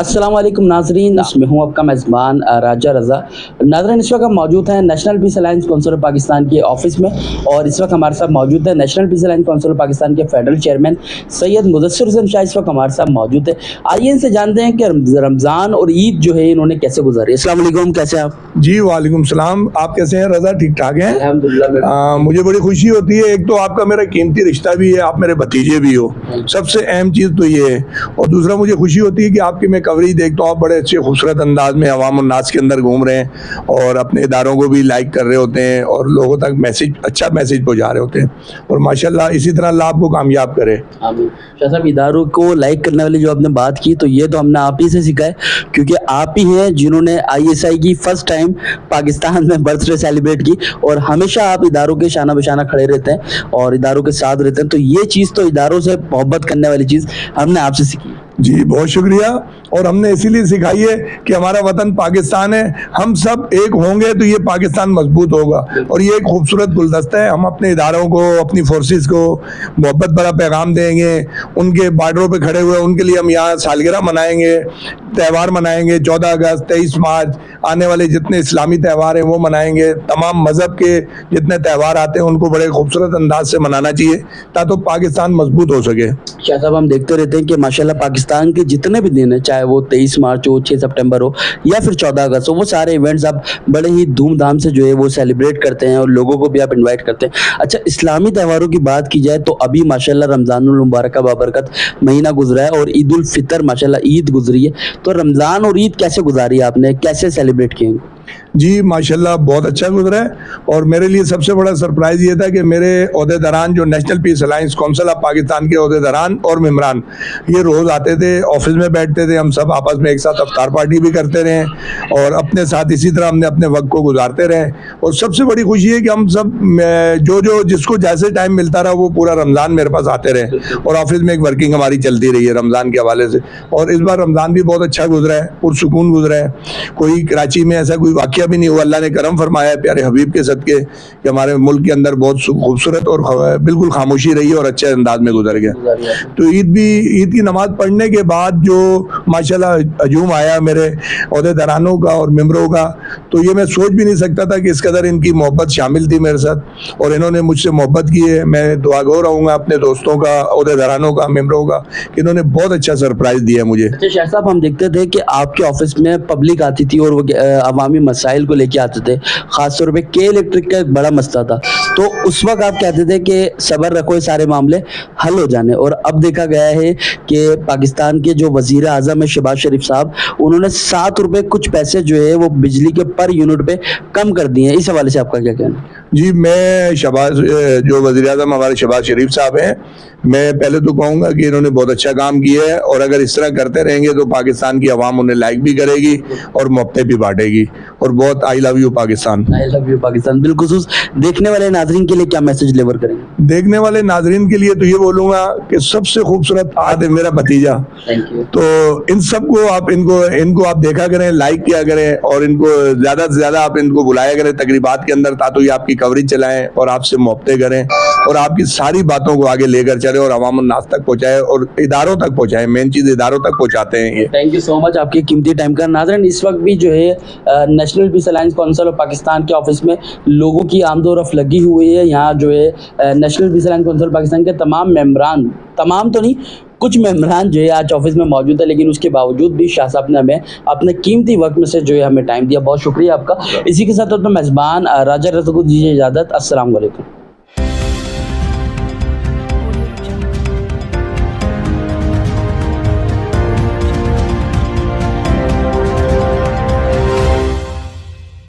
अस्सलाम वालेकुम नाजरीन, मैं हूँ आपका मेज़बान राजा रज़ा। नाज़रीन, इस वक्त हम मौजूद हैं national peace alliance council of Pakistan के ऑफिस में, और इस वक्त हमारे साथ मौजूद है national peace alliance council of Pakistan के फेडरल चेयरमैन सैयद मुदस्सिर हुसैन शाह इस वक्त हमारे साथ मौजूद है। आइए इनसे जानते हैं कि रमज़ान और ईद जो है इन्होंने कैसे गुजारी। अस्सलाम वालेकुम, कैसे हैं आप? जी वालेकुम सलाम, आप कैसे हैं रज़ा? ठीक ठाक हैं अल्हम्दुलिल्लाह। मुझे बड़ी खुशी होती है, एक तो आपका मेरा कीमती रिश्ता भी है, आप मेरे भतीजे भी हो, सबसे अहम चीज़ तो ये है। और दूसरा मुझे खुशी होती है कि आपकी मैं कवरेज देखता हूँ, आप बड़े अच्छे खूबसूरत अंदाज में अवाम और नास के अंदर घूम रहे हैं और अपने इदारों को भी लाइक कर रहे होते हैं और लोगों तक अच्छा मैसेज पहुँचा रहे होते हैं। और माशाल्लाह इसी तरह अल्लाह आपको कामयाब करे। आमीन। शाह साहब, इदारों को लाइक करने वाली जो आपने बात की, तो ये तो हमने आप ही से सीखा है, क्योंकि आप ही हैं जिन्होंने ISI की फर्स्ट टाइम पाकिस्तान में बर्थडे सेलिब्रेट की, और हमेशा आप इदारों के शाना बशाना खड़े रहते हैं और इदारों के साथ रहते हैं। तो ये चीज़ तो इदारों से मोहब्बत करने वाली चीज़ हमने आपसे सीखी। जी बहुत शुक्रिया। और हमने इसीलिए सिखाई है कि हमारा वतन पाकिस्तान है, हम सब एक होंगे तो ये पाकिस्तान मजबूत होगा। और ये एक खूबसूरत गुलदस्ता है, हम अपने इदारों को, अपनी फोर्सेस को मोहब्बत भरा पैगाम देंगे। उनके बॉर्डरों पे खड़े हुए उनके लिए हम यहाँ सालगिरह मनाएंगे, त्यौहार मनाएंगे, 14 अगस्त, 23 मार्च, आने वाले जितने इस्लामी त्यौहार हैं वो मनाएंगे। तमाम मज़हब के जितने त्यौहार आते हैं उनको बड़े खूबसूरत अंदाज से मनाना चाहिए ताकि पाकिस्तान मजबूत हो सके। शाह साहब, हम देखते रहते हैं कि माशाल्लाह पाकिस्तान के जितने भी दिन हैं, चाहे वो 23 मार्च हो, 6 सितंबर हो या फिर 14 अगस्त हो, वो सारे इवेंट्स आप बड़े ही धूमधाम से जो है वो सेलिब्रेट करते हैं और लोगों को भी आप इनवाइट करते हैं। अच्छा, इस्लामी त्योहारों की बात की जाए तो अभी माशाल्लाह रमज़ानुल मुबारक का बाबरकत महीना गुजरा है और ईद उल फितर माशाल्लाह ईद गुजरी है। तो रमज़ान और ईद कैसे गुजारी आपने, कैसे सेलिब्रेट किए? जी माशाल्लाह बहुत अच्छा गुजरा है। और मेरे लिए सबसे बड़ा सरप्राइज़ ये था कि मेरे ओहदेदारान जो national peace alliance council of Pakistan के ओहदेदारान और मेम्बरान ये रोज़ आते थे, ऑफिस में बैठते थे, हम सब आपस में एक साथ अफ्तार पार्टी भी करते रहे और अपने साथ इसी तरह हमने अपने वक्त को गुजारते रहे। और सबसे बड़ी खुशी है कि हम सब जो जिसको जैसे टाइम मिलता रहा वो पूरा रमज़ान मेरे पास आते रहे और ऑफिस में एक वर्किंग हमारी चलती रही है रमज़ान के हवाले से। और इस बार रमज़ान भी बहुत अच्छा गुजरा है, पुरसुकून गुजरा है। कोई कराची में ऐसा कोई वाक़या भी नहीं हुआ। अल्लाह ने करम फरमाया है प्यारे हबीब के सदके कि हमारे मुल्क के अंदर बहुत खूबसूरत और बिल्कुल खामोशी रही और अच्छे अंदाज में गुजर गया। तो ईद की नमाज पढ़ने के बाद जो माशाल्लाह हजूम आया मेरे ओहदेदारानों का और मेंबरों का, तो ये मैं सोच भी नहीं सकता था कि इस कदर इनकी मोहब्बत शामिल थी मेरे साथ और इन्होंने मुझसे मोहब्बत की है। मैं दुआगो रहूँगा अपने दोस्तों का, ओहदेदारानों का, मेंबरों का, कि इन्होंने बहुत अच्छा सरप्राइज़ दिया मुझे। अच्छा शाह साहब, हम देखते थे कि आपके ऑफिस में पब्लिक आती थी और वो अवामी मसाइल को लेके आते थे, खास तौर पे के इलेक्ट्रिक का एक बड़ा मसला था। तो उस वक्त आप कहते थे कि सब्र रखो, ये सारे मामले हल हो जाने। और अब देखा गया है कि पाकिस्तान के जो वजीर आज़म है शहबाज शरीफ साहब, उन्होंने 7 रुपए कुछ पैसे जो है वो बिजली के पर यूनिट पे कम कर दिए हैं। इस हवाले से आपका क्या कहना? जी मैं जो वज़ीर आज़म हमारे शहबाज शरीफ साहब हैं, मैं पहले तो कहूँगा कि इन्होंने बहुत अच्छा काम किया है और अगर इस तरह करते रहेंगे तो पाकिस्तान की आवाम उन्हें लाइक भी करेगी और मौक़े भी बांटेगी। और बहुत I love you Pakistan. I love you Pakistan. बिलखुसूस देखने वाले नाजरीन के लिए क्या मैसेज डिलीवर करेंगे? देखने वाले नाजरीन के लिए तो ये बोलूँगा कि सबसे खूबसूरत आज है मेरा भतीजा। तो इन सबको आप इनको आप देखा करें, लाइक किया करें और इनको ज़्यादा से ज़्यादा आप इनको बुलाया करें तकरीबात के अंदर, ताकि आपकी कवरेज चलाएं और आपसे मोहब्बतें करें और आपकी सारी बातों को आगे लेकर चले और अवाम नास तक पहुँचाए और इदारों तक पहुँचाए। मेन चीज़ इदारों तक पहुँचाते हैं ये। थैंक यू सो मच आपके कीमती टाइम का। नाज़रीन, इस वक्त भी जो है national peace alliance council of Pakistan के ऑफिस में लोगों की आमदोरफ्त लगी हुई है। यहाँ जो है national peace alliance council Pakistan के तमाम मेम्बरान, तमाम तो नहीं, कुछ मेम्बरान जो है आज ऑफिस में मौजूद है, लेकिन उसके बावजूद भी शाह साहब ने हमें अपने कीमती वक्त में से जो है हमें टाइम दिया। बहुत शुक्रिया आपका। इसी के साथ अपना मेज़बान राजा रज़ा को दीजिए इजाज़त। अस्सलाम वालेकुम।